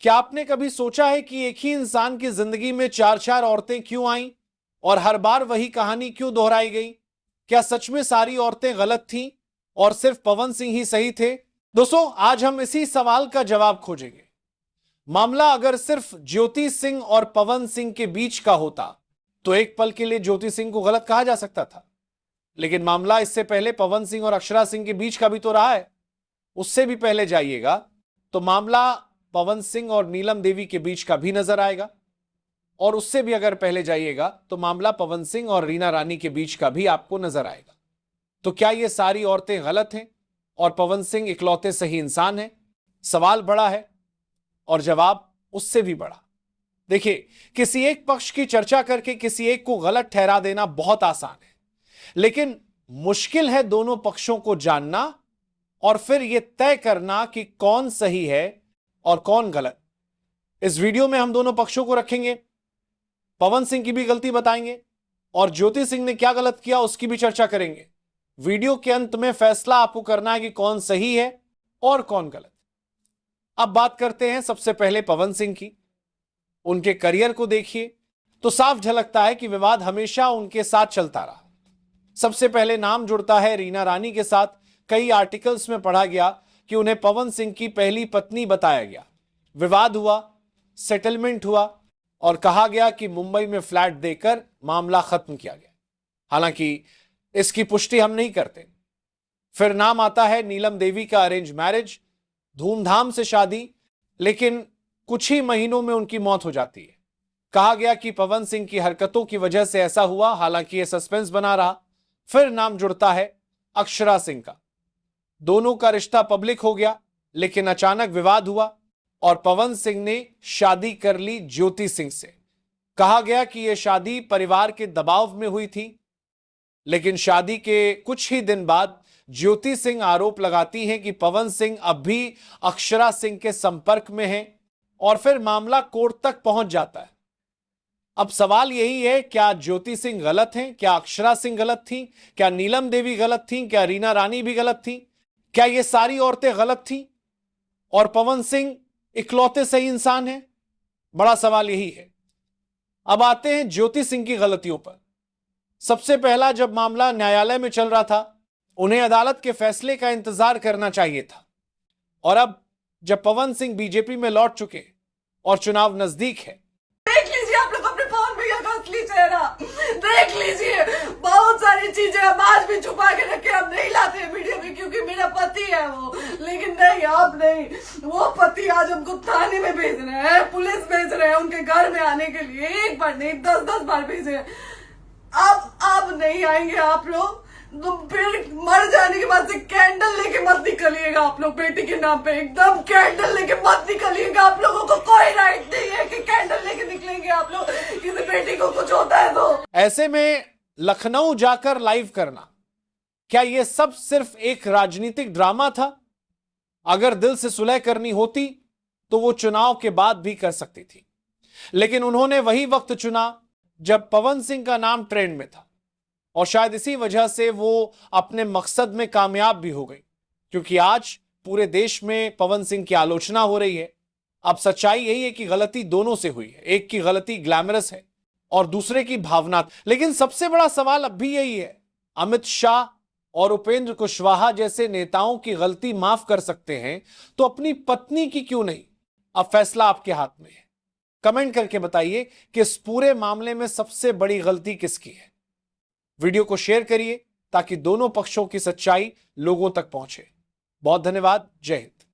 क्या आपने कभी सोचा है कि एक ही इंसान की जिंदगी में चार चार औरतें क्यों आईं और हर बार वही कहानी क्यों दोहराई गई? क्या सच में सारी औरतें गलत थीं और सिर्फ पवन सिंह ही सही थे? दोस्तों, आज हम इसी सवाल का जवाब खोजेंगे। मामला अगर सिर्फ ज्योति सिंह और पवन सिंह के बीच का होता तो एक पल के लिए ज्योति सिंह को गलत कहा जा सकता था, लेकिन मामला इससे पहले पवन सिंह और अक्षरा सिंह के बीच का भी तो रहा है। उससे भी पहले जाइएगा तो मामला पवन सिंह और नीलम देवी के बीच का भी नजर आएगा, और उससे भी अगर पहले जाइएगा तो मामला पवन सिंह और रीना रानी के बीच का भी आपको नजर आएगा। तो क्या ये सारी औरतें गलत हैं और पवन सिंह इकलौते सही इंसान हैं? सवाल बड़ा है और जवाब उससे भी बड़ा। देखिए, किसी एक पक्ष की चर्चा करके किसी एक को गलत ठहरा देना बहुत आसान है, लेकिन मुश्किल है दोनों पक्षों को जानना और फिर यह तय करना कि कौन सही है और कौन गलत। इस वीडियो में हम दोनों पक्षों को रखेंगे, पवन सिंह की भी गलती बताएंगे और ज्योति सिंह ने क्या गलत किया उसकी भी चर्चा करेंगे। वीडियो के अंत में फैसला आपको करना है कि कौन सही है और कौन गलत। अब बात करते हैं सबसे पहले पवन सिंह की। उनके करियर को देखिए तो साफ झलकता है कि विवाद हमेशा उनके साथ चलता रहा। सबसे पहले नाम जुड़ता है रीना रानी के साथ। कई आर्टिकल्स में पढ़ा गया कि उन्हें पवन सिंह की पहली पत्नी बताया गया। विवाद हुआ, सेटलमेंट हुआ और कहा गया कि मुंबई में फ्लैट देकर मामला खत्म किया गया। हालांकि इसकी पुष्टि हम नहीं करते। फिर नाम आता है नीलम देवी का अरेंज मैरिज, धूमधाम से शादी, लेकिन कुछ ही महीनों में उनकी मौत हो जाती है। कहा गया कि पवन सिंह की हरकतों की वजह से ऐसा हुआ, हालांकि यह सस्पेंस बना रहा। फिर नाम जुड़ता है अक्षरा सिंह का। दोनों का रिश्ता पब्लिक हो गया, लेकिन अचानक विवाद हुआ और पवन सिंह ने शादी कर ली ज्योति सिंह से। कहा गया कि यह शादी परिवार के दबाव में हुई थी, लेकिन शादी के कुछ ही दिन बाद ज्योति सिंह आरोप लगाती हैं कि पवन सिंह अब भी अक्षरा सिंह के संपर्क में हैं और फिर मामला कोर्ट तक पहुंच जाता है। अब सवाल यही है, क्या ज्योति सिंह गलत हैं? क्या अक्षरा सिंह गलत थी? क्या नीलम देवी गलत थी? क्या रीना रानी भी गलत थी? क्या ये सारी औरतें गलत थी और पवन सिंह इकलौते सही इंसान हैं? बड़ा सवाल यही है। अब आते हैं ज्योति सिंह की गलतियों पर। सबसे पहला, जब मामला न्यायालय में चल रहा था उन्हें अदालत के फैसले का इंतजार करना चाहिए था, और अब जब पवन सिंह बीजेपी में लौट चुके और चुनाव नजदीक है, देख लीजिए आप लोग अपने फोन में का असली चेहरा देख लीजिए। बहुत सारी चीजें हम आज भी छुपा के रखे, हम नहीं लाते हैं वीडियो में क्योंकि मेरा पति है वो, लेकिन नहीं, आप नहीं। वो पति आज हमको थाने में भेज रहे हैं, पुलिस भेज रहे हैं उनके घर में आने के लिए। एक बार नहीं, 10-10 बार भेजे। अब नहीं आएंगे आप लोग तो फिर मर जाने के बाद से कैंडल लेके मत निकलिएगा आप लोग। बेटी के नाम पे एकदम कैंडल लेके मत निकलिएगा। आप लोगों को कोई राइट नहीं है कि कैंडल लेके निकलेंगे आप लोग, किसी बेटी को कुछ होता है तो। ऐसे में लखनऊ जाकर लाइव करना, क्या यह सब सिर्फ एक राजनीतिक ड्रामा था? अगर दिल से सुलह करनी होती तो वो चुनाव के बाद भी कर सकती थी, लेकिन उन्होंने वही वक्त चुना जब पवन सिंह का नाम ट्रेंड में था, और शायद इसी वजह से वो अपने मकसद में कामयाब भी हो गई, क्योंकि आज पूरे देश में पवन सिंह की आलोचना हो रही है। अब सच्चाई यही है कि गलती दोनों से हुई है। एक की गलती ग्लैमरस है और दूसरे की भावनात्मक। लेकिन सबसे बड़ा सवाल अब भी यही है, अमित शाह और उपेंद्र कुशवाहा जैसे नेताओं की गलती माफ कर सकते हैं तो अपनी पत्नी की क्यों नहीं? अब फैसला आपके हाथ में है। कमेंट करके बताइए कि इस पूरे मामले में सबसे बड़ी गलती किसकी है। वीडियो को शेयर करिए ताकि दोनों पक्षों की सच्चाई लोगों तक पहुंचे। बहुत धन्यवाद। जय हिंद।